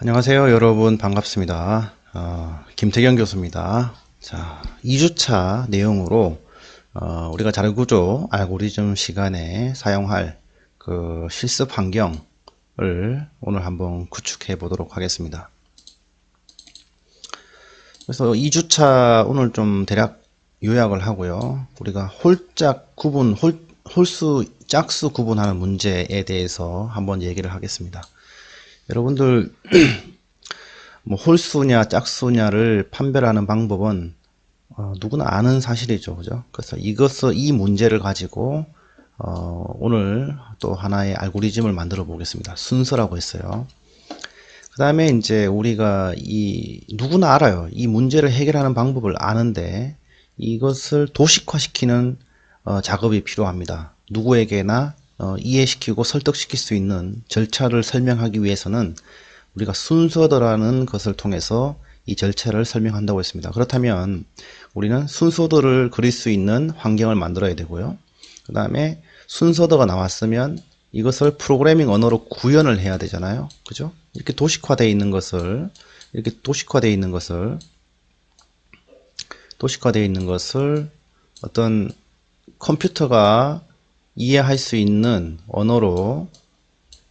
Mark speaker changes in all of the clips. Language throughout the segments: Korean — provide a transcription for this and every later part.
Speaker 1: 안녕하세요 여러분, 반갑습니다. 김태경 교수입니다. 자, 2주차 내용으로 우리가 자료구조 알고리즘 시간에 사용할 그 실습 환경을 오늘 한번 구축해 보도록 하겠습니다. 그래서 2주차 오늘 좀 대략 요약을 하고요. 우리가 홀짝 구분, 홀수, 짝수 구분하는 문제에 대해서 한번 얘기를 하겠습니다. 여러분들 뭐 홀수냐 짝수냐를 판별하는 방법은 누구나 아는 사실이죠, 그죠? 그래서 이 문제를 가지고 오늘 또 하나의 알고리즘을 만들어 보겠습니다. 순서라고 했어요. 그 다음에 이제 우리가 누구나 알아요. 이 문제를 해결하는 방법을 아는데 이것을 도식화시키는 작업이 필요합니다. 누구에게나 이해시키고 설득시킬 수 있는 절차를 설명하기 위해서는 우리가 순서도라는 것을 통해서 이 절차를 설명한다고 했습니다. 그렇다면 우리는 순서도를 그릴 수 있는 환경을 만들어야 되고요. 그 다음에 순서도가 나왔으면 이것을 프로그래밍 언어로 구현을 해야 되잖아요. 그죠? 이렇게 도식화되어 있는 것을 어떤 컴퓨터가 이해할 수 있는 언어로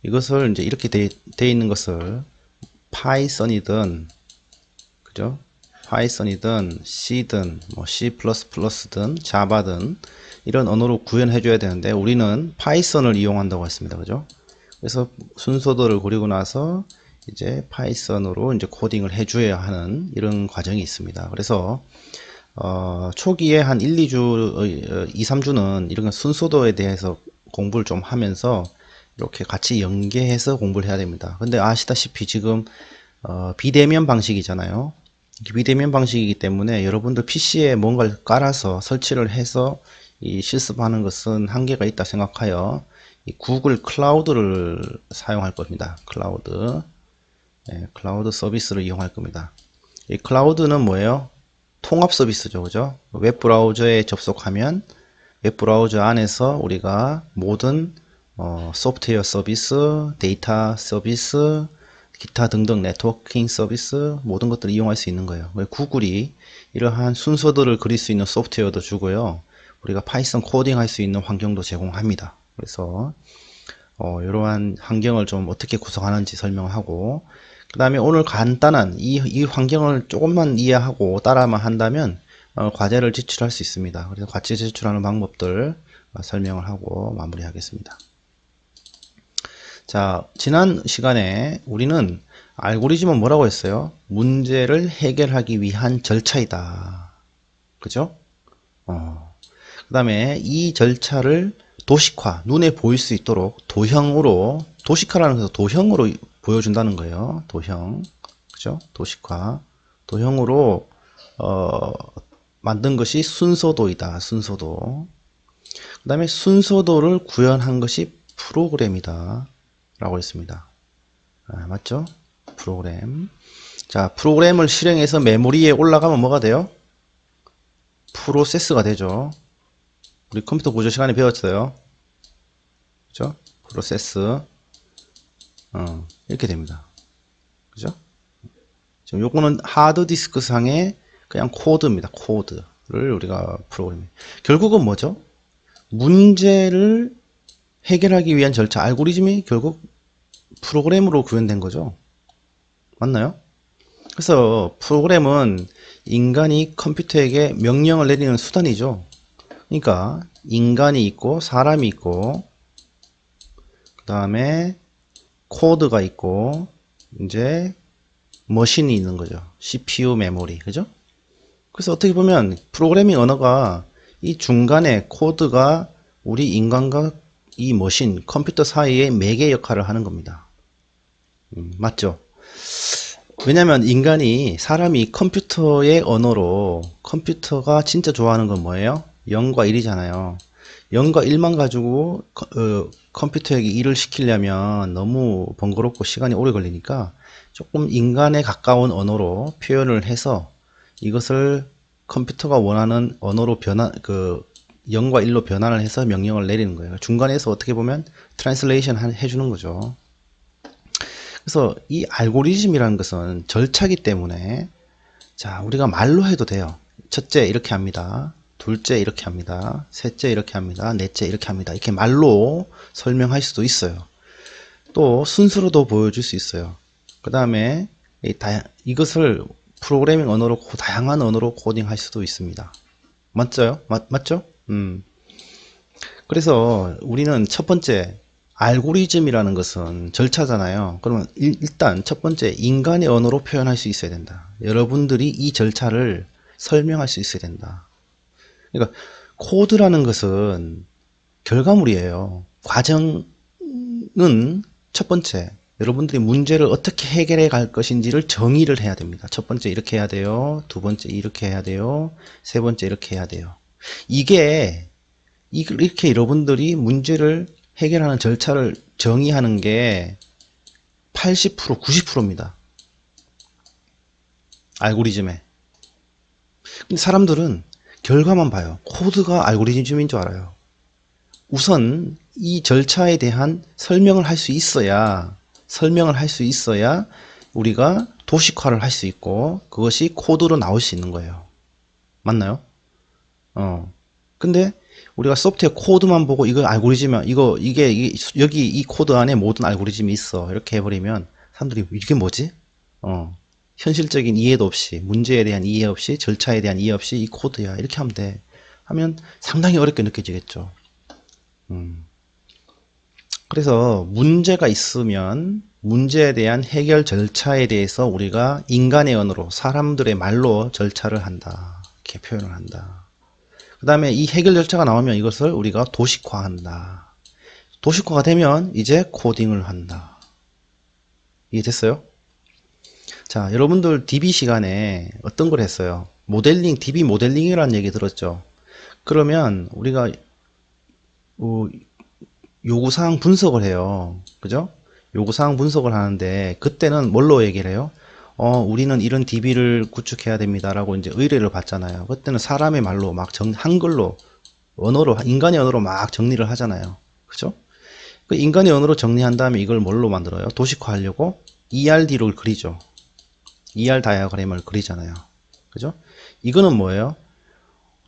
Speaker 1: 이것을 이제 이렇게 돼 있는 것을 파이썬이든, 그죠? 파이썬이든 C든 뭐 C++든 자바든 이런 언어로 구현해 줘야 되는데 우리는 파이썬을 이용한다고 했습니다. 그죠? 그래서 순서도를 그리고 나서 이제 파이썬으로 이제 코딩을 해 줘야 하는 이런 과정이 있습니다. 그래서 초기에 한 2, 3주는 이런 순서도에 대해서 공부를 좀 하면서 이렇게 같이 연계해서 공부를 해야 됩니다. 근데 아시다시피 지금 비대면 방식이잖아요. 비대면 방식이기 때문에 여러분들 PC에 뭔가를 깔아서 설치를 해서 이 실습하는 것은 한계가 있다 생각하여 이 구글 클라우드를 사용할 겁니다. 클라우드 서비스를 이용할 겁니다. 이 클라우드는 뭐예요? 통합 서비스죠, 그죠? 웹브라우저에 접속하면 웹브라우저 안에서 우리가 모든 소프트웨어 서비스, 데이터 서비스, 기타 등등 네트워킹 서비스 모든 것들을 이용할 수 있는 거예요. 구글이 이러한 순서들을 그릴 수 있는 소프트웨어도 주고요. 우리가 파이썬 코딩 할 수 있는 환경도 제공합니다. 그래서 이러한 환경을 좀 어떻게 구성하는지 설명하고 그 다음에 오늘 간단한 이 환경을 조금만 이해하고 따라만 한다면 과제를 제출할 수 있습니다. 그래서 과제 제출하는 방법들 설명을 하고 마무리하겠습니다. 자, 지난 시간에 우리는 알고리즘은 뭐라고 했어요? 문제를 해결하기 위한 절차이다. 그죠? 그 다음에 이 절차를 도식화, 눈에 보일 수 있도록 도형으로, 도식화라는 것은 도형으로 보여준다는 거예요. 도형. 그죠? 도식화. 도형으로, 만든 것이 순서도이다. 순서도. 그 다음에 순서도를 구현한 것이 프로그램이다. 라고 했습니다. 맞죠? 프로그램. 자, 프로그램을 실행해서 메모리에 올라가면 뭐가 돼요? 프로세스가 되죠. 우리 컴퓨터 구조 시간에 배웠어요. 그죠? 프로세스. 이렇게 됩니다. 그죠? 지금 요거는 하드디스크 상의 그냥 코드입니다. 코드를 우리가 프로그램. 결국은 뭐죠? 문제를 해결하기 위한 절차, 알고리즘이 결국 프로그램으로 구현된 거죠. 맞나요? 그래서 프로그램은 인간이 컴퓨터에게 명령을 내리는 수단이죠. 그러니까 인간이 있고 사람이 있고 그 다음에 코드가 있고 이제 머신이 있는 거죠. CPU 메모리. 그죠? 그래서 어떻게 보면 프로그래밍 언어가 이 중간에 코드가 우리 인간과 이 머신, 컴퓨터 사이의 매개 역할을 하는 겁니다. 맞죠? 왜냐면 사람이 컴퓨터의 언어로 컴퓨터가 진짜 좋아하는 건 뭐예요? 0과 1이잖아요. 0과 1만 가지고 컴퓨터에게 일을 시키려면 너무 번거롭고 시간이 오래 걸리니까 조금 인간에 가까운 언어로 표현을 해서 이것을 컴퓨터가 원하는 언어로 0과 1로 변환을 해서 명령을 내리는 거예요. 중간에서 어떻게 보면 트랜슬레이션 해주는 거죠. 그래서 이 알고리즘이라는 것은 절차기 때문에 자, 우리가 말로 해도 돼요. 첫째 이렇게 합니다. 둘째 이렇게 합니다. 셋째 이렇게 합니다. 넷째 이렇게 합니다. 이렇게 말로 설명할 수도 있어요. 또 순서로도 보여줄 수 있어요. 그 다음에 이것을 프로그래밍 언어로 다양한 언어로 코딩할 수도 있습니다. 맞죠? 맞죠? 그래서 우리는 첫 번째 알고리즘이라는 것은 절차잖아요. 그러면 일단 첫 번째 인간의 언어로 표현할 수 있어야 된다. 여러분들이 이 절차를 설명할 수 있어야 된다. 그러니까 코드라는 것은 결과물이에요. 과정은 첫 번째 여러분들이 문제를 어떻게 해결해 갈 것인지를 정의를 해야 됩니다. 첫 번째 이렇게 해야 돼요. 두 번째 이렇게 해야 돼요. 세 번째 이렇게 해야 돼요. 이게 이렇게 여러분들이 문제를 해결하는 절차를 정의하는 게 80%, 90%입니다. 알고리즘에. 근데 사람들은 결과만 봐요. 코드가 알고리즘인 줄 알아요. 우선 이 절차에 대한 설명을 할 수 있어야 우리가 도식화를 할 수 있고 그것이 코드로 나올 수 있는 거예요. 맞나요? 근데 우리가 소프트웨어 코드만 보고 이거 알고리즘이야. 여기 이 코드 안에 모든 알고리즘이 있어. 이렇게 해버리면 사람들이 이게 뭐지? 현실적인 이해도 없이, 문제에 대한 이해 없이, 절차에 대한 이해 없이 이 코드야. 이렇게 하면 돼. 하면 상당히 어렵게 느껴지겠죠. 그래서 문제가 있으면 문제에 대한 해결 절차에 대해서 우리가 인간의 언어로, 사람들의 말로 절차를 한다. 이렇게 표현을 한다. 그 다음에 이 해결 절차가 나오면 이것을 우리가 도식화한다. 도식화가 되면 이제 코딩을 한다. 이해됐어요? 자, 여러분들 DB 시간에 어떤 걸 했어요? 모델링, DB 모델링이라는 얘기 들었죠? 그러면 우리가 요구사항 분석을 해요. 그죠? 요구사항 분석을 하는데 그때는 뭘로 얘기를 해요? 우리는 이런 DB를 구축해야 됩니다. 라고 이제 의뢰를 받잖아요. 그때는 사람의 말로 막 한글로, 언어로, 인간의 언어로 막 정리를 하잖아요. 그죠? 그 인간의 언어로 정리한 다음에 이걸 뭘로 만들어요? 도식화하려고 ERD를 그리죠. ER 다이어그램을 그리잖아요. 그죠? 이거는 뭐예요?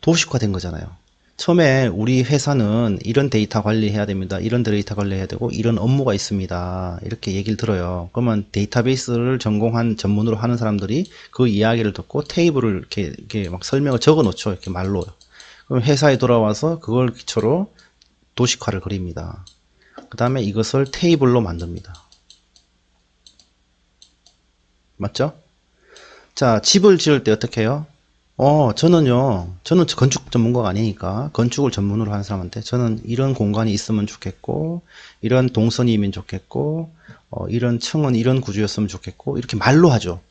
Speaker 1: 도식화된 거잖아요. 처음에 우리 회사는 이런 데이터 관리해야 됩니다. 이런 데이터 관리해야 되고 이런 업무가 있습니다. 이렇게 얘기를 들어요. 그러면 데이터베이스를 전공한 전문으로 하는 사람들이 그 이야기를 듣고 테이블을 이렇게 막 설명을 적어 놓죠. 이렇게 말로. 그럼 회사에 돌아와서 그걸 기초로 도식화를 그립니다. 그 다음에 이것을 테이블로 만듭니다. 맞죠? 자, 집을 지을 때 어떻게 해요? 저는 건축 전문가가 아니니까 건축을 전문으로 하는 사람한테 저는 이런 공간이 있으면 좋겠고 이런 동선이면 좋겠고 이런 층은 이런 구조였으면 좋겠고 이렇게 말로 하죠.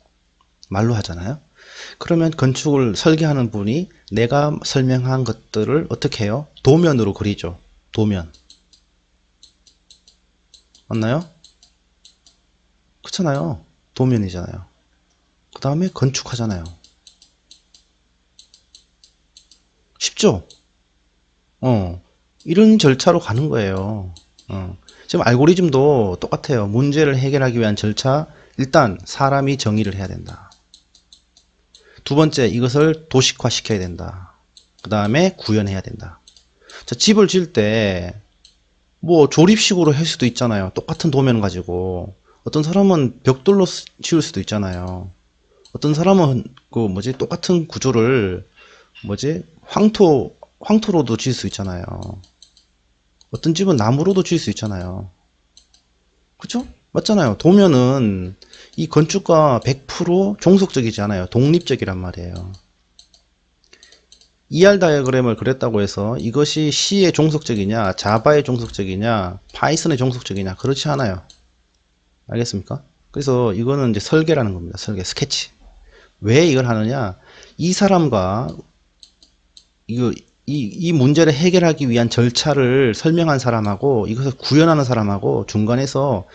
Speaker 1: 말로 하잖아요. 그러면 건축을 설계하는 분이 내가 설명한 것들을 어떻게 해요? 도면으로 그리죠. 도면. 맞나요? 그렇잖아요. 도면이잖아요. 그 다음에 건축하잖아요. 쉽죠? 이런 절차로 가는 거예요. 지금 알고리즘도 똑같아요. 문제를 해결하기 위한 절차, 일단 사람이 정의를 해야 된다. 두 번째, 이것을 도식화 시켜야 된다. 그 다음에 구현해야 된다. 자, 집을 지을 때, 뭐, 조립식으로 할 수도 있잖아요. 똑같은 도면 가지고. 어떤 사람은 벽돌로 지을 수도 있잖아요. 어떤 사람은, 똑같은 구조를, 황토로도 지을 수 있잖아요. 어떤 집은 나무로도 지을 수 있잖아요. 그쵸? 맞잖아요. 도면은 이 건축가 100% 종속적이지 않아요. 독립적이란 말이에요. ER 다이어그램을 그렸다고 해서 이것이 C의 종속적이냐, 자바의 종속적이냐, 파이썬의 종속적이냐, 그렇지 않아요. 알겠습니까? 그래서 이거는 이제 설계라는 겁니다. 설계, 스케치. 왜 이걸 하느냐? 이 사람과 이 문제를 해결하기 위한 절차를 설명한 사람하고 이것을 구현하는 사람하고 중간에서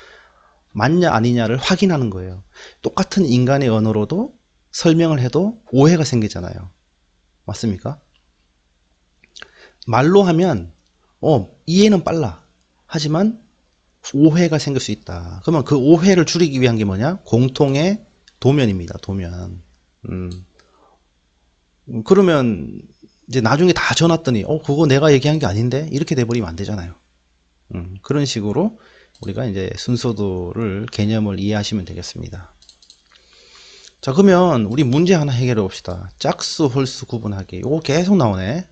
Speaker 1: 맞냐 아니냐를 확인하는 거예요. 똑같은 인간의 언어로도 설명을 해도 오해가 생기잖아요. 맞습니까? 말로 하면 이해는 빨라. 하지만 오해가 생길 수 있다. 그러면 그 오해를 줄이기 위한 게 뭐냐? 공통의 도면입니다. 도면. 그러면 이제 나중에 다 전왔더니 그거 내가 얘기한 게 아닌데 이렇게 돼버리면 안 되잖아요. 그런 식으로 우리가 이제 순서도를 개념을 이해하시면 되겠습니다. 자, 그러면 우리 문제 하나 해결해 봅시다. 짝수 홀수 구분하기. 이거 계속 나오네.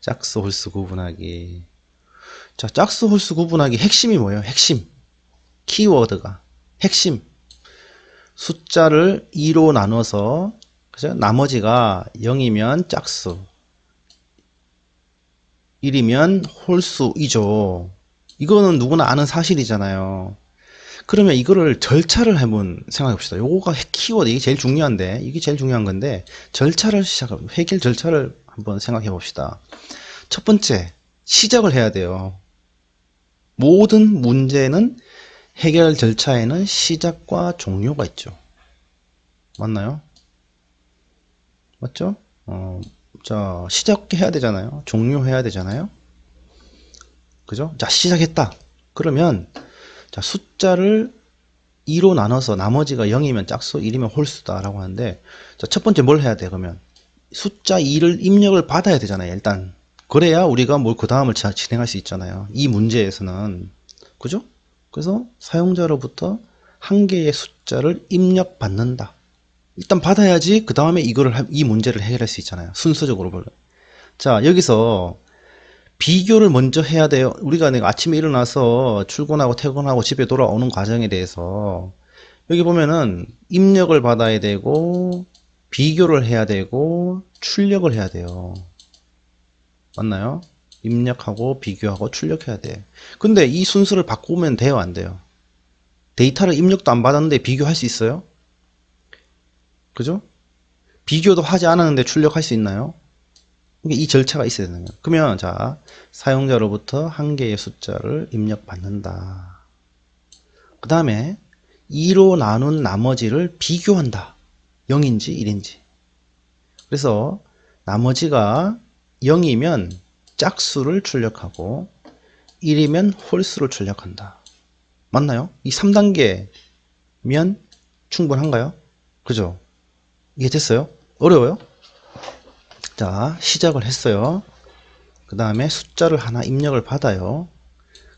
Speaker 1: 짝수 홀수 구분하기. 자, 짝수 홀수 구분하기 핵심이 뭐예요? 핵심. 키워드가 핵심. 숫자를 2로 나눠서, 그죠? 나머지가 0이면 짝수, 1이면 홀수이죠. 이거는 누구나 아는 사실이잖아요. 그러면 이거를 절차를 한번 생각해 봅시다. 요거가 키워드, 이게 제일 중요한데, 이게 제일 중요한 건데, 해결 절차를 한번 생각해 봅시다. 첫 번째, 시작을 해야 돼요. 모든 문제는 해결 절차에는 시작과 종료가 있죠. 맞나요? 맞죠? 자, 시작해야 되잖아요. 종료해야 되잖아요. 그죠? 자, 시작했다. 그러면, 자, 숫자를 2로 나눠서 나머지가 0이면 짝수, 1이면 홀수다라고 하는데, 자, 첫 번째 뭘 해야 돼, 그러면? 숫자 2를 입력을 받아야 되잖아요, 일단. 그래야 우리가 뭘 그 다음을 진행할 수 있잖아요. 이 문제에서는. 그죠? 그래서 사용자로부터 한 개의 숫자를 입력받는다. 일단 받아야지 그 다음에 이 문제를 해결할 수 있잖아요. 순서적으로. 자, 여기서 비교를 먼저 해야 돼요. 우리가 아침에 일어나서 출근하고 퇴근하고 집에 돌아오는 과정에 대해서 여기 보면은 입력을 받아야 되고 비교를 해야 되고 출력을 해야 돼요. 맞나요? 입력하고 비교하고 출력해야 돼. 근데 이 순서를 바꾸면 돼요, 안 돼요? 데이터를 입력도 안 받았는데 비교할 수 있어요? 그죠? 비교도 하지 않았는데 출력할 수 있나요? 이 절차가 있어야 되는 거예요. 그러면 자, 사용자로부터 한 개의 숫자를 입력받는다. 그 다음에 2로 나눈 나머지를 비교한다. 0인지 1인지. 그래서 나머지가 0이면 짝수를 출력하고 1이면 홀수를 출력한다. 맞나요? 이 3단계면 충분한가요? 그죠? 이해됐어요? 어려워요? 자, 시작을 했어요. 그 다음에 숫자를 하나 입력을 받아요.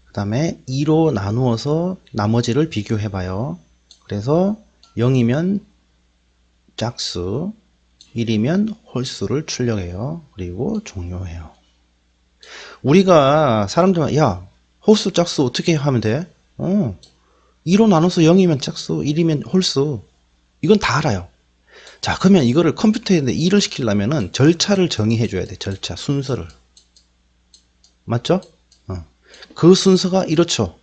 Speaker 1: 그 다음에 2로 나누어서 나머지를 비교해 봐요. 그래서 0이면 짝수, 1이면 홀수를 출력해요. 그리고 종료해요. 우리가 사람들은 야, 홀수 짝수 어떻게 하면 돼? 2로 나눠서 0이면 짝수, 1이면 홀수. 이건 다 알아요. 자, 그러면 이거를 컴퓨터에 일을 시키려면은 절차를 정의해 줘야 돼. 절차, 순서를. 맞죠? 그 순서가 이렇죠.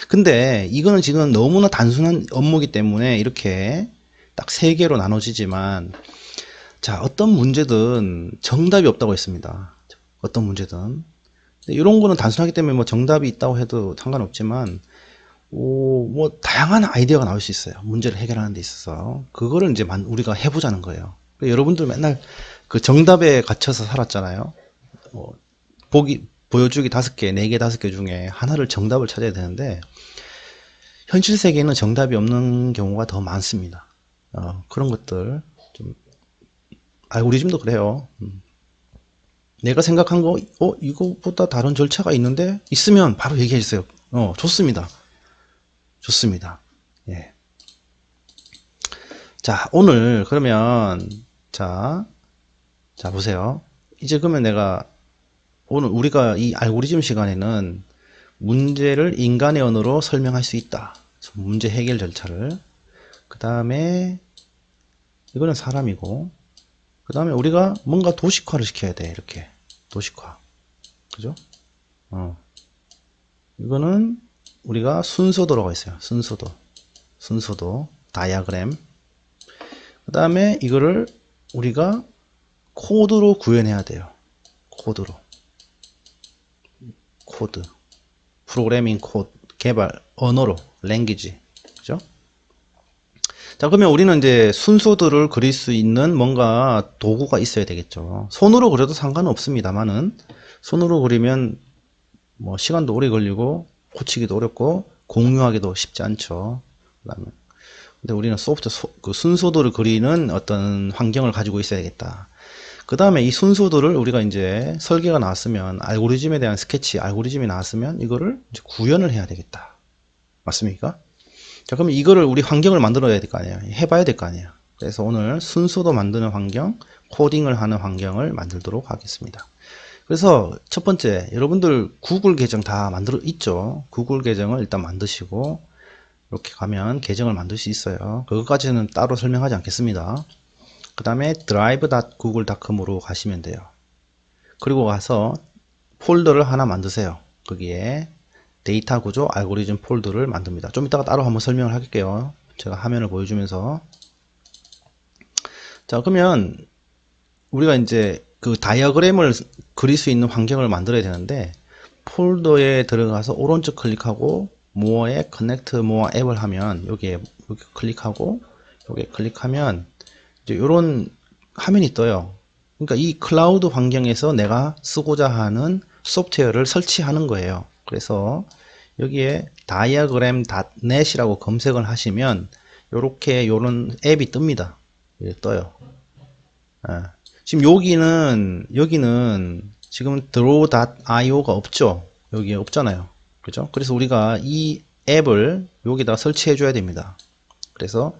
Speaker 1: 근데 이거는 지금 너무나 단순한 업무이기 때문에 이렇게 딱 3개로 나눠지지만, 자, 어떤 문제든 정답이 없다고 했습니다. 어떤 문제든. 이런 거는 단순하기 때문에 뭐 정답이 있다고 해도 상관없지만, 뭐 다양한 아이디어가 나올 수 있어요. 문제를 해결하는 데 있어서. 그거를 이제 우리가 해보자는 거예요. 여러분들 맨날 그 정답에 갇혀서 살았잖아요. 보여주기 5개, 4개, 5개 중에 하나를 정답을 찾아야 되는데, 현실 세계에는 정답이 없는 경우가 더 많습니다. 그런 것들 좀, 알고리즘도 그래요. 내가 생각한 거, 이거보다 다른 절차가 있는데, 있으면 바로 얘기해 주세요. 좋습니다. 좋습니다. 예. 자, 오늘 그러면 자 보세요. 이제 그러면 내가 오늘 우리가 이 알고리즘 시간에는 문제를 인간의 언어로 설명할 수 있다. 문제 해결 절차를. 그 다음에 이거는 사람이고, 그 다음에 우리가 뭔가 도식화를 시켜야 돼. 이렇게 도식화. 그죠? 이거는 우리가 순서도라고 했어요. 순서도 다이아그램. 그 다음에 이거를 우리가 코드로 구현해야 돼요. 코드 프로그래밍 코드 개발 언어로 랭귀지. 그죠? 자, 그러면 우리는 이제 순서들을 그릴 수 있는 뭔가 도구가 있어야 되겠죠. 손으로 그려도 상관은 없습니다만은 손으로 그리면 뭐 시간도 오래 걸리고 고치기도 어렵고 공유하기도 쉽지 않죠. 그다음에 근데 우리는 그 순서도를 그리는 어떤 환경을 가지고 있어야겠다. 그 다음에 이 순서도를 우리가 이제 설계가 나왔으면 알고리즘에 대한 스케치, 알고리즘이 나왔으면 이거를 이제 구현을 해야 되겠다. 맞습니까? 자, 그럼 이거를 우리 환경을 만들어야 될 거 아니에요. 해봐야 될 거 아니에요. 그래서 오늘 순서도 만드는 환경, 코딩을 하는 환경을 만들도록 하겠습니다. 그래서 첫 번째, 여러분들 구글 계정 다 만들어 있죠. 구글 계정을 일단 만드시고 이렇게 가면 계정을 만들 수 있어요. 그것까지는 따로 설명하지 않겠습니다. 그 다음에 drive.google.com으로 가시면 돼요. 그리고 가서 폴더를 하나 만드세요. 거기에 데이터 구조 알고리즘 폴더를 만듭니다. 좀 이따가 따로 한번 설명을 할게요. 제가 화면을 보여주면서. 자, 그러면 우리가 이제 그 다이어그램을 그릴 수 있는 환경을 만들어야 되는데 폴더에 들어가서 오른쪽 클릭하고 more에 connect more 앱을 하면 여기 클릭하고 여기 클릭하면 이제 이런 화면이 떠요. 그러니까 이 클라우드 환경에서 내가 쓰고자 하는 소프트웨어를 설치하는 거예요. 그래서 여기에 diagram.net이라고 검색을 하시면 요렇게 요런 앱이 뜹니다. 이렇게 떠요. 예. 지금 여기는 지금 draw.io가 없죠. 여기에 없잖아요. 그죠? 그래서 우리가 이 앱을 여기다 설치해 줘야 됩니다. 그래서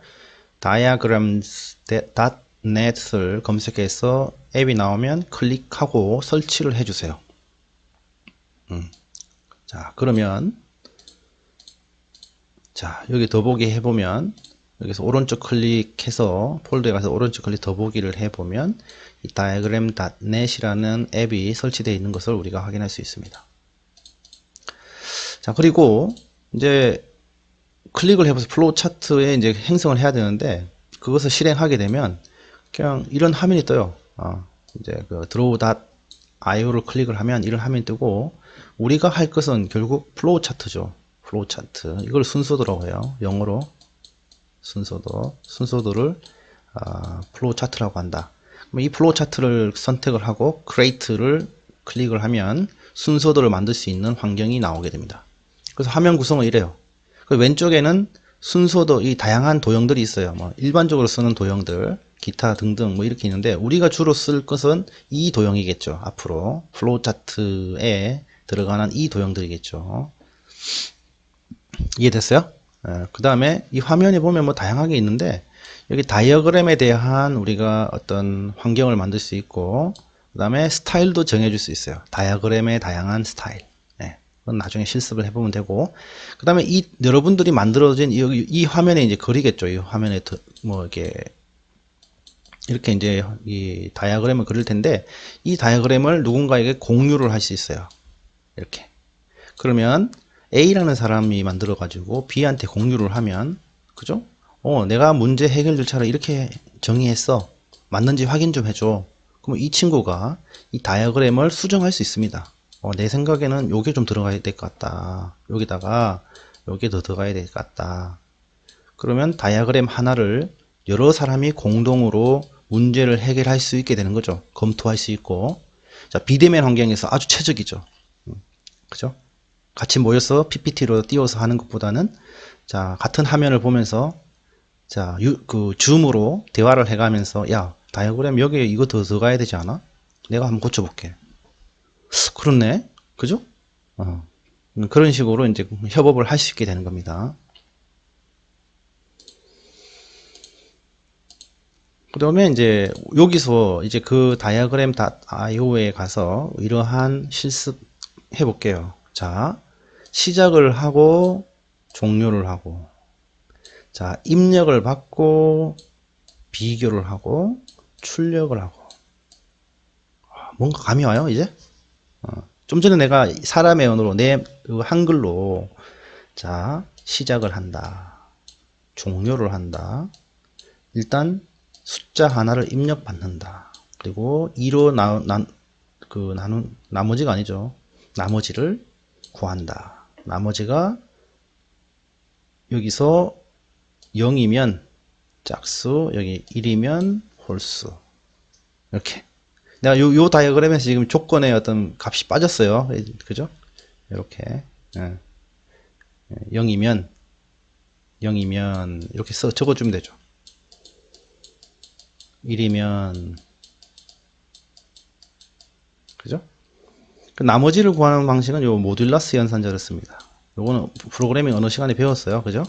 Speaker 1: diagrams.net을 검색해서 앱이 나오면 클릭하고 설치를 해주세요. 자, 그러면 자, 여기 더보기 해보면 여기서 오른쪽 클릭해서 폴더에 가서 오른쪽 클릭 더보기를 해보면 이 diagram.net이라는 앱이 설치되어 있는 것을 우리가 확인할 수 있습니다. 자, 그리고 이제 클릭을 해봐서 플로우 차트에 이제 행성을 해야 되는데 그것을 실행하게 되면 그냥 이런 화면이 떠요. 이제 그 draw.io를 클릭을 하면 이런 화면이 뜨고 우리가 할 것은 결국 플로우 차트죠. 플로우 차트. 이걸 순서도라고 해요. 영어로 순서도를 플로우 차트라고 한다. 그럼 이 플로우 차트를 선택을 하고 create를 클릭을 하면 순서도를 만들 수 있는 환경이 나오게 됩니다. 그래서 화면 구성은 이래요. 그 왼쪽에는 순서도 이 다양한 도형들이 있어요. 뭐 일반적으로 쓰는 도형들, 기타 등등 뭐 이렇게 있는데 우리가 주로 쓸 것은 이 도형이겠죠. 앞으로 플로우 차트에 들어가는 이 도형들이겠죠. 이해됐어요? 그 다음에 이 화면에 보면 뭐 다양하게 있는데 여기 다이어그램에 대한 우리가 어떤 환경을 만들 수 있고 그 다음에 스타일도 정해줄 수 있어요. 다이어그램의 다양한 스타일. 그건 나중에 실습을 해보면 되고 그 다음에 이 여러분들이 만들어진 이 화면에 이제 그리겠죠. 이 화면에 뭐 이렇게 이제 이 다이어그램을 그릴 텐데 이 다이어그램을 누군가에게 공유를 할 수 있어요. 이렇게. 그러면 A라는 사람이 만들어 가지고 B한테 공유를 하면 그죠? 내가 문제 해결 절차를 이렇게 정의했어. 맞는지 확인 좀 해줘. 그럼 이 친구가 이 다이어그램을 수정할 수 있습니다. 내 생각에는 요게 좀 들어가야 될 것 같다. 여기다가 요게 더 들어가야 될 것 같다. 그러면 다이어그램 하나를 여러 사람이 공동으로 문제를 해결할 수 있게 되는 거죠. 검토할 수 있고. 자, 비대면 환경에서 아주 최적이죠. 그죠? 같이 모여서 PPT로 띄워서 하는 것보다는 자, 같은 화면을 보면서 자, 그 줌으로 대화를 해가면서 야, 다이어그램 여기에 이거 더 들어가야 되지 않아? 내가 한번 고쳐볼게. 그렇네. 그죠? 그런 식으로 이제 협업을 할 수 있게 되는 겁니다. 그 다음에 이제 여기서 이제 그 diagram.io에 가서 이러한 실습 해볼게요. 자, 시작을 하고 종료를 하고 자, 입력을 받고 비교를 하고 출력을 하고 뭔가 감이 와요 이제? 좀 전에 내가 사람의 언어로 내 한글로 자, 시작을 한다. 종료를 한다. 일단 숫자 하나를 입력받는다. 그리고 2로 나머지가 아니죠. 나머지를 구한다. 나머지가 여기서 0이면 짝수, 여기 1이면 홀수. 이렇게. 내가 요 다이어그램에서 지금 조건의 어떤 값이 빠졌어요. 그죠? 이렇게 0이면 이렇게 적어주면 되죠. 1이면 그죠? 그 나머지를 구하는 방식은 요 모듈러스 연산자를 씁니다. 요거는 프로그래밍 어느 시간에 배웠어요. 그죠?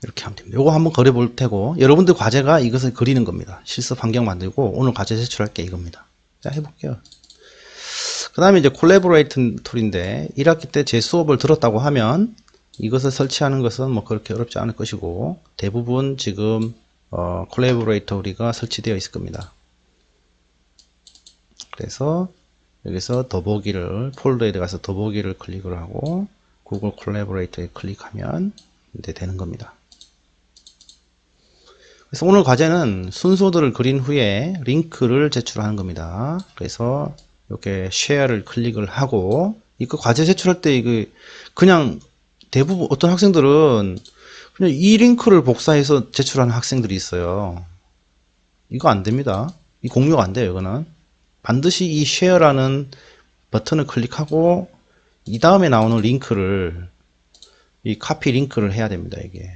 Speaker 1: 이렇게 하면 됩니다. 요거 한번 그려 볼 테고, 여러분들 과제가 이것을 그리는 겁니다. 실습 환경 만들고 오늘 과제 제출할 게 이겁니다. 자, 해볼게요. 그 다음에 이제 콜라보레이터 툴인데 1학기 때 제 수업을 들었다고 하면 이것을 설치하는 것은 뭐 그렇게 어렵지 않을 것이고, 대부분 지금 콜라보레이터 우리가 설치되어 있을 겁니다. 그래서 여기서 더보기를, 폴더에 들어가서 더보기를 클릭을 하고 구글 콜라보레이터에 클릭하면 이제 되는 겁니다. 그래서 오늘 과제는 순서들을 그린 후에 링크를 제출하는 겁니다. 그래서 이렇게 쉐어를 클릭을 하고, 이거 과제 제출할 때 이거 그냥 대부분 어떤 학생들은 그냥 이 링크를 복사해서 제출하는 학생들이 있어요. 이거 안 됩니다. 이 공유가 안 돼요. 이거는 반드시 이 쉐어라는 버튼을 클릭하고 이 다음에 나오는 링크를, 이 카피 링크를 해야 됩니다. 이게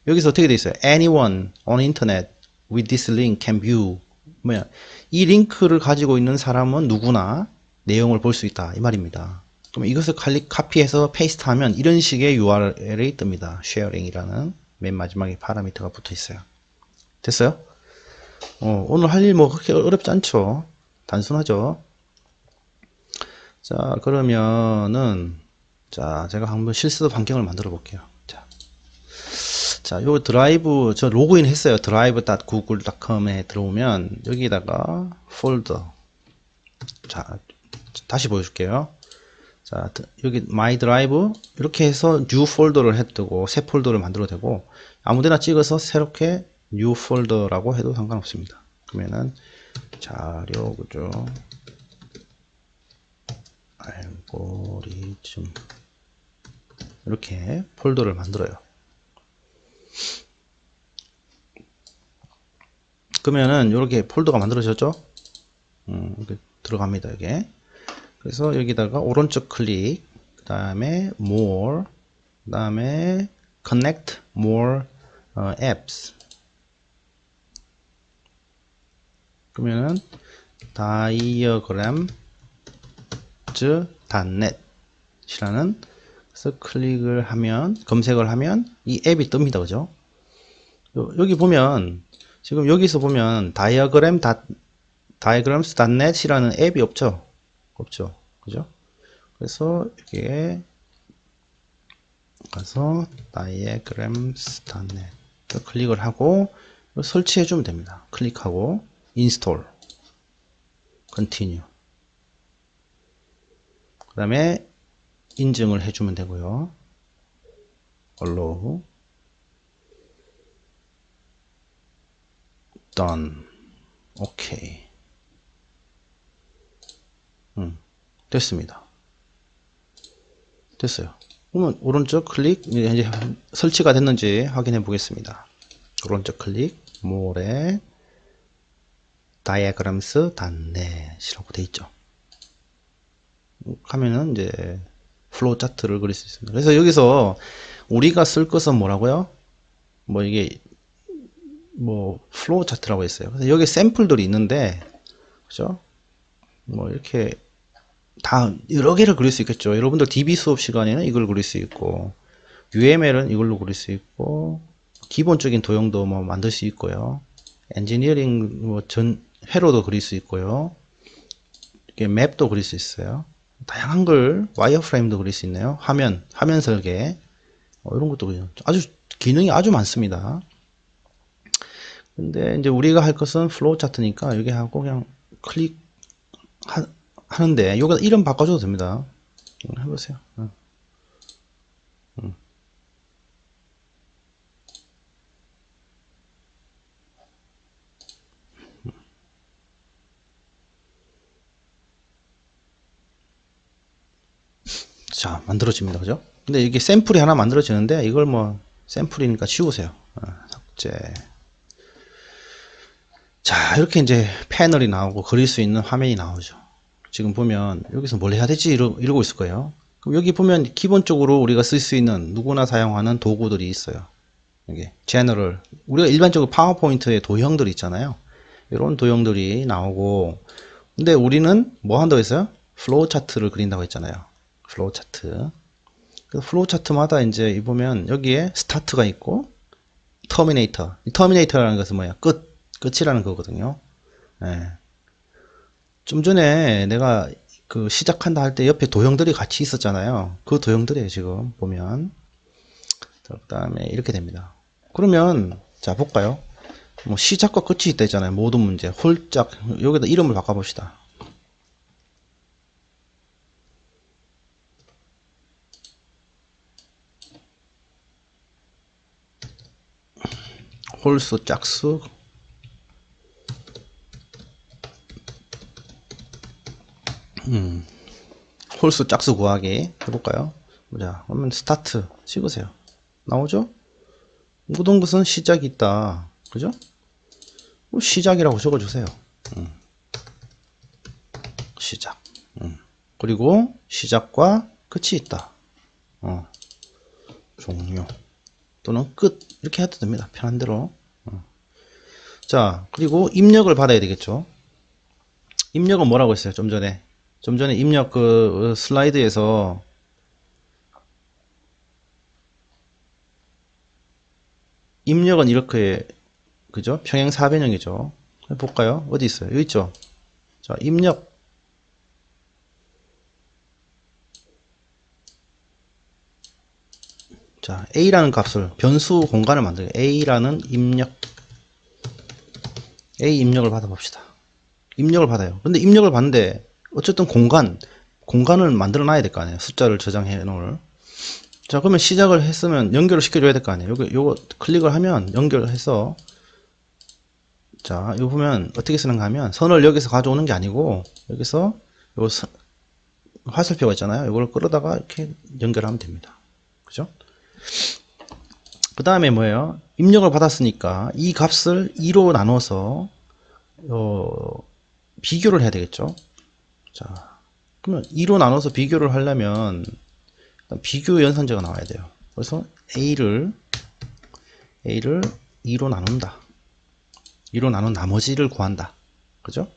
Speaker 1: 여기서 어떻게 돼 있어요? Anyone on internet with this link can view. 뭐야? 이 링크를 가지고 있는 사람은 누구나 내용을 볼 수 있다 이 말입니다. 그럼 이것을 카피해서 페이스트하면 이런 식의 URL이 뜹니다. sharing이라는 맨 마지막에 파라미터가 붙어 있어요. 됐어요? 오늘 할 일 뭐 그렇게 어렵지 않죠? 단순하죠? 자, 그러면은 자, 제가 한번 실습 환경을 만들어 볼게요. 자, 요 드라이브, 저 로그인 했어요. drive.google.com에 들어오면 여기다가 폴더. 자, 다시 보여줄게요. 자, 여기 my drive 이렇게 해서 new 폴더를 해두고 새 폴더를 만들어도 되고, 아무데나 찍어서 새롭게 new 폴더라고 해도 상관없습니다. 그러면은 자료 구조 알고리즘 이렇게 폴더를 만들어요. 그러면은 이렇게 폴더가 만들어졌죠? 이렇게 들어갑니다. 이게. 그래서 여기다가 오른쪽 클릭, 그 다음에 more, 그 다음에 connect more apps. 그러면은 diagrams.net 이라는, 그래서 클릭을 하면, 검색을 하면 이 앱이 뜹니다. 그죠? 여기 보면 지금 여기서 보면 diagrams.net 이라는 앱이 없죠? 없죠? 그죠? 그래서 여기에 가서 diagrams.net 클릭을 하고 설치해 주면 됩니다. 클릭하고 install, continue, 그 다음에 인증을 해주면 되고요. allow, done, 오케이. 됐습니다. 됐어요. 그러면 오른쪽 클릭, 이제 설치가 됐는지 확인해 보겠습니다. 오른쪽 클릭, more에 diagrams.net이라고 돼 있죠. 하면은 이제 플로우 차트를 그릴 수 있습니다. 그래서 여기서 우리가 쓸 것은 뭐라고요? 뭐 이게 뭐 플로우 차트라고 했어요. 그래서 여기 샘플들이 있는데, 그죠? 뭐 이렇게 다 여러 개를 그릴 수 있겠죠. 여러분들 DB 수업 시간에는 이걸 그릴 수 있고, UML은 이걸로 그릴 수 있고, 기본적인 도형도 뭐 만들 수 있고요. 엔지니어링 뭐 회로도 그릴 수 있고요. 이렇게 맵도 그릴 수 있어요. 다양한 걸, 와이어프레임도 그릴 수 있네요. 화면 설계, 이런 것도 그냥 아주 기능이 아주 많습니다. 근데 이제 우리가 할 것은 플로우 차트니까 여기 하고 그냥 클릭 하는데 여기다 이름 바꿔줘도 됩니다. 해보세요. 자, 만들어집니다. 그죠? 근데 이게 샘플이 하나 만들어지는데 이걸 뭐 샘플이니까 지우세요. 삭제. 자, 이렇게 이제 패널이 나오고 그릴 수 있는 화면이 나오죠. 지금 보면 여기서 뭘 해야 되지 이러고 있을 거예요. 그럼 여기 보면 기본적으로 우리가 쓸 수 있는 누구나 사용하는 도구들이 있어요. 여기 제너럴, 우리가 일반적으로 파워포인트에 도형들이 있잖아요. 이런 도형들이 나오고, 근데 우리는 뭐 한다고 했어요? 플로우 차트를 그린다고 했잖아요. 플로우 차트. 플로우 차트마다 이제 보면 여기에 스타트가 있고 터미네이터. 이 터미네이터라는 것은 뭐야? 끝이라는 거거든요. 예. 좀 전에 내가 그 시작한다 할 때 옆에 도형들이 같이 있었잖아요. 그 도형들이에요, 지금 보면. 그 다음에 이렇게 됩니다. 그러면 자 볼까요? 뭐 시작과 끝이 있다 했잖아요. 모든 문제. 홀짝, 여기다 이름을 바꿔봅시다. 홀수, 짝수, 홀수, 짝수 구하기 해볼까요? 자, 그러면 스타트 찍으세요. 나오죠? 모든 것은 시작이 있다. 그죠? 시작이라고 적어주세요. 시작. 그리고 시작과 끝이 있다. 종료 또는 끝 이렇게 해도 됩니다. 편한 대로. 자, 그리고 입력을 받아야 되겠죠. 입력은 뭐라고 했어요? 좀 전에 입력 그 슬라이드에서 입력은 이렇게, 그죠? 평행 사변형이죠. 볼까요? 어디 있어요? 여기 있죠. 자, 입력. 자, A라는 값을, 변수 공간을 만들어요. A라는 입력. A 입력을 받아봅시다. 입력을 받아요. 근데 입력을 받는데, 어쨌든 공간을 만들어 놔야 될 거 아니에요. 숫자를 저장해 놓을. 자, 그러면 시작을 했으면 연결을 시켜줘야 될 거 아니에요. 요거 클릭을 하면 연결을 해서, 자, 이거 보면 어떻게 쓰는가 하면, 선을 여기서 가져오는 게 아니고, 여기서 요 화살표가 있잖아요. 이걸 끌어다가 이렇게 연결하면 됩니다. 그죠? 그 다음에 뭐예요? 입력을 받았으니까 이 값을 2로 나눠서 비교를 해야 되겠죠. 자, 그러면 2로 나눠서 비교를 하려면 비교 연산제가 나와야 돼요. 그래서 A를 2로 나눈다. 2로 나눈 나머지를 구한다. 그죠?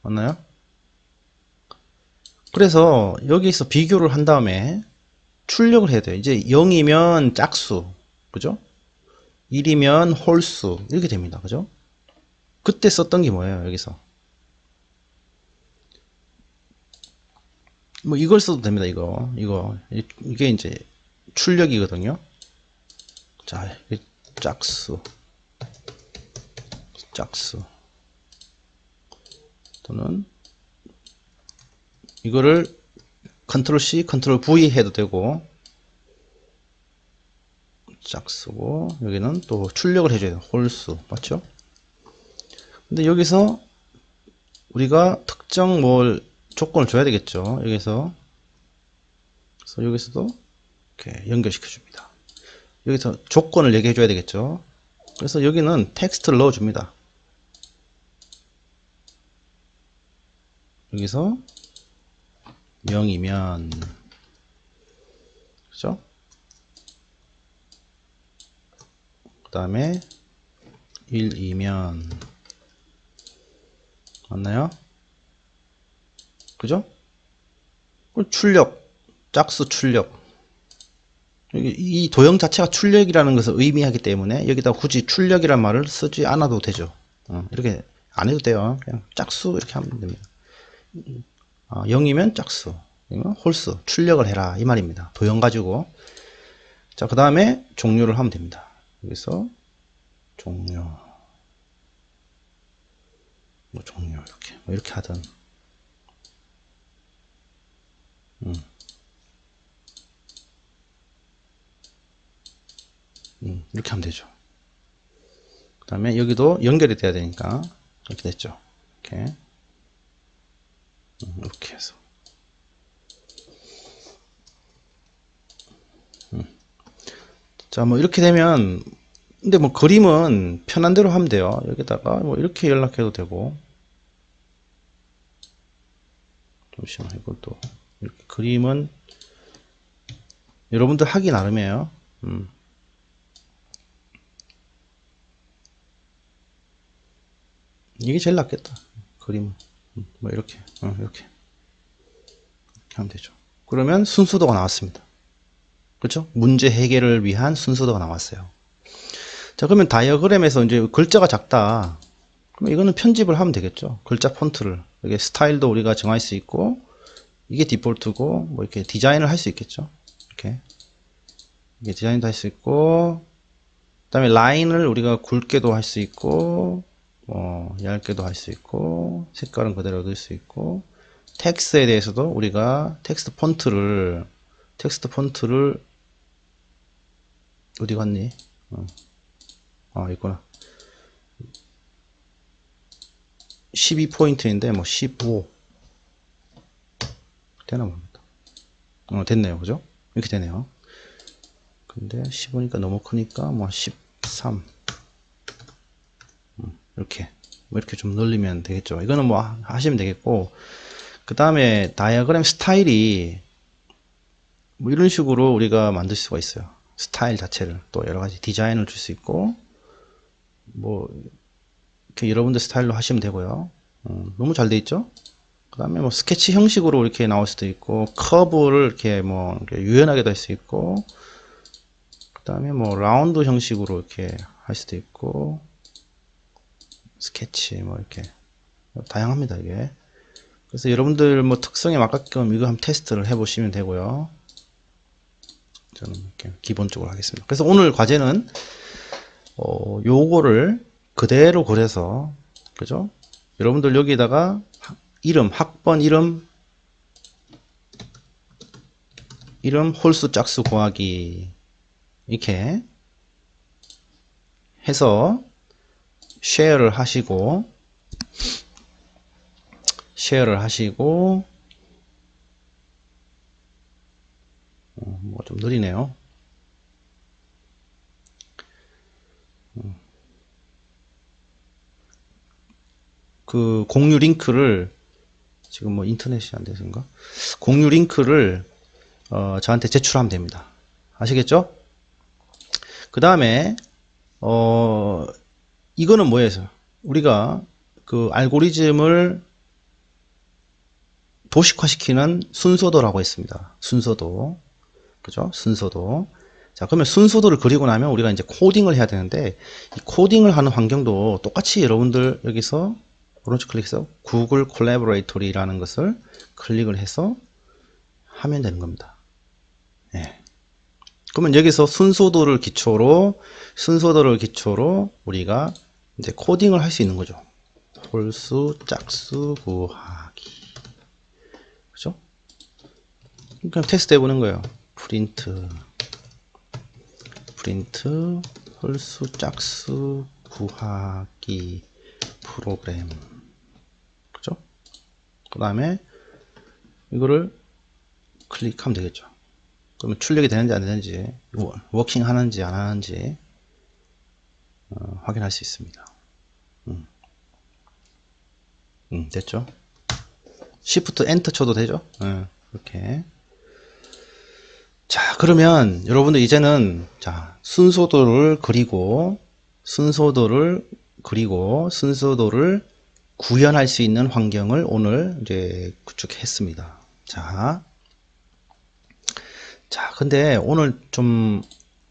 Speaker 1: 맞나요? 그래서 여기서 비교를 한 다음에 출력을 해야 돼요. 이제 0이면 짝수, 그죠? 1이면 홀수, 이렇게 됩니다. 그죠? 그때 썼던 게 뭐예요, 여기서? 뭐 이걸 써도 됩니다. 이게 이제 출력이거든요. 자, 짝수 또는 이거를 컨트롤 C, 컨트롤 V 해도 되고, 짝수고, 여기는 또 출력을 해줘야 돼요. 홀수, 맞죠? 근데 여기서 우리가 특정 조건을 줘야 되겠죠. 여기서. 그래서 여기서도 이렇게 연결시켜 줍니다. 여기서 조건을 얘기해 줘야 되겠죠. 그래서 여기는 텍스트를 넣어 줍니다. 여기서 0이면, 그죠? 그 다음에 1이면, 맞나요? 그죠? 출력, 짝수 출력. 이 도형 자체가 출력이라는 것을 의미하기 때문에 여기다 굳이 출력이란 말을 쓰지 않아도 되죠. 이렇게 안 해도 돼요. 그냥 짝수 이렇게 하면 됩니다. 0이면 짝수, 0이면 홀수, 출력을 해라 이 말입니다. 도형 가지고. 자, 그 다음에 종료를 하면 됩니다. 여기서 종료, 종료 이렇게 하든. 이렇게 하면 되죠. 그 다음에 여기도 연결이 돼야 되니까 이렇게 됐죠. 이렇게 해서. 자, 뭐 이렇게 되면, 근데 뭐 그림은 편한 대로 하면 돼요. 여기다가 뭐 이렇게 연락해도 되고, 잠시만, 이것도 이렇게 그림은 여러분들 하기 나름이에요. 이게 제일 낫겠다. 그림 뭐 이렇게 이렇게 하면 되죠. 그러면 순서도가 나왔습니다. 그렇죠? 문제 해결을 위한 순서도가 나왔어요. 자, 그러면 다이어그램에서 이제 글자가 작다. 그럼 이거는 편집을 하면 되겠죠. 글자 폰트를. 이게 스타일도 우리가 정할 수 있고, 이게 디폴트고, 뭐 이렇게 디자인을 할 수 있겠죠. 이렇게. 이게 디자인도 할 수 있고, 그 다음에 라인을 우리가 굵게도 할 수 있고, 얇게도 할 수 있고, 색깔은 그대로 넣을 수 있고, 텍스트에 대해서도 우리가 텍스트 폰트를 어디 갔니? 있구나. 12포인트인데 뭐 15 되나 모르겠다. 됐네요. 그죠? 이렇게 되네요. 근데 15니까 너무 크니까 뭐 13 이렇게 뭐 이렇게 좀 늘리면 되겠죠. 이거는 뭐 하시면 되겠고, 그 다음에 다이어그램 스타일이 뭐 이런 식으로 우리가 만들 수가 있어요. 스타일 자체를 또 여러 가지 디자인을 줄 수 있고, 뭐 이렇게 여러분들 스타일로 하시면 되고요. 너무 잘 돼 있죠? 그 다음에 뭐 스케치 형식으로 이렇게 나올 수도 있고, 커브를 이렇게 뭐 이렇게 유연하게도 할 수 있고, 그 다음에 뭐 라운드 형식으로 이렇게 할 수도 있고, 스케치 뭐 이렇게 다양합니다. 이게. 그래서 여러분들 뭐 특성에 맞게끔 이거 한번 테스트를 해 보시면 되고요. 저는 이렇게 기본적으로 하겠습니다. 그래서 오늘 과제는 요거를 그대로 그려서, 그죠? 여러분들 여기다가 이름, 학번 이름 홀수 짝수 구하기 이렇게 해서 쉐어를 하시고 뭐 좀 느리네요. 그 공유 링크를 지금 뭐 인터넷이 안 돼서인가? 공유 링크를 저한테 제출하면 됩니다. 아시겠죠? 그 다음에 이거는 뭐예요? 우리가 그 알고리즘을 도식화시키는 순서도라고 했습니다. 순서도. 그죠? 순서도. 자, 그러면 순서도를 그리고 나면 우리가 이제 코딩을 해야 되는데, 이 코딩을 하는 환경도 똑같이 여러분들 여기서 오른쪽 클릭해서 구글 콜라보레이터리라는 것을 클릭을 해서 하면 되는 겁니다. 예. 그러면 여기서 순서도를 기초로 우리가 이제 코딩을 할 수 있는 거죠. 홀수 짝수 구하기. 그죠? 그럼 테스트 해보는 거예요. 프린트 홀수 짝수 구하기 프로그램. 그죠? 그 다음에 이거를 클릭하면 되겠죠. 그러면 출력이 되는지 안 되는지, 워킹 하는지 안 하는지 확인할 수 있습니다. 됐죠? Shift Enter 쳐도 되죠? 이렇게. 자, 그러면 여러분들 이제는 자, 순서도를 구현할 수 있는 환경을 오늘 이제 구축했습니다. 자, 근데 오늘 좀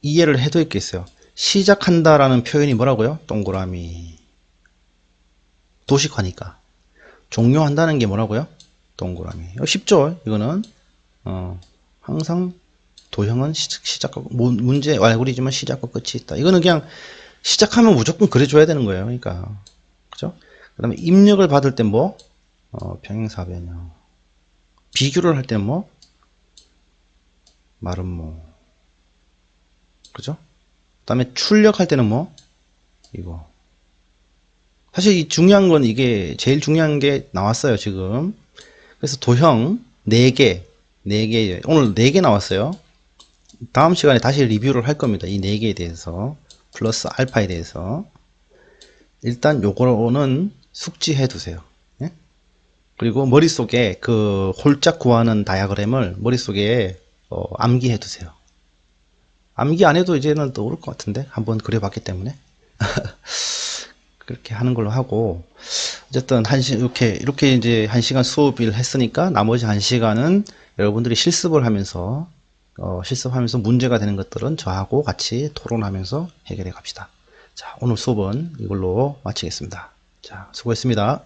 Speaker 1: 이해를 해둘 게 있어요. 시작한다라는 표현이 뭐라고요? 동그라미. 도식화니까. 종료한다는 게 뭐라고요? 동그라미. 쉽죠? 이거는 항상 도형은 시작과 문제 알고리즘은 시작과 끝이 있다. 이거는 그냥 시작하면 무조건 그려줘야 되는 거예요. 그러니까 그죠? 그 다음에 입력을 받을 때 뭐 평행사 변형, 비교를 할 때 뭐 마름모, 그죠? 그 다음에 출력할 때는 뭐 이거. 사실 이 중요한 건 이게 제일 중요한 게 나왔어요 지금. 그래서 도형 4개 오늘 4개 나왔어요. 다음 시간에 다시 리뷰를 할 겁니다. 이 4개에 대해서 플러스 알파에 대해서 일단 요거는 숙지해 두세요. 예? 그리고 머릿속에 그 홀짝 구하는 다이어그램을 머릿속에 암기해 두세요. 암기 안 해도 이제는 떠오를 것 같은데 한번 그려봤기 때문에 그렇게 하는 걸로 하고, 어쨌든 이렇게 이제 1시간 수업을 했으니까 나머지 1시간은 여러분들이 실습하면서 문제가 되는 것들은 저하고 같이 토론하면서 해결해 갑시다. 자, 오늘 수업은 이걸로 마치겠습니다. 자, 수고했습니다.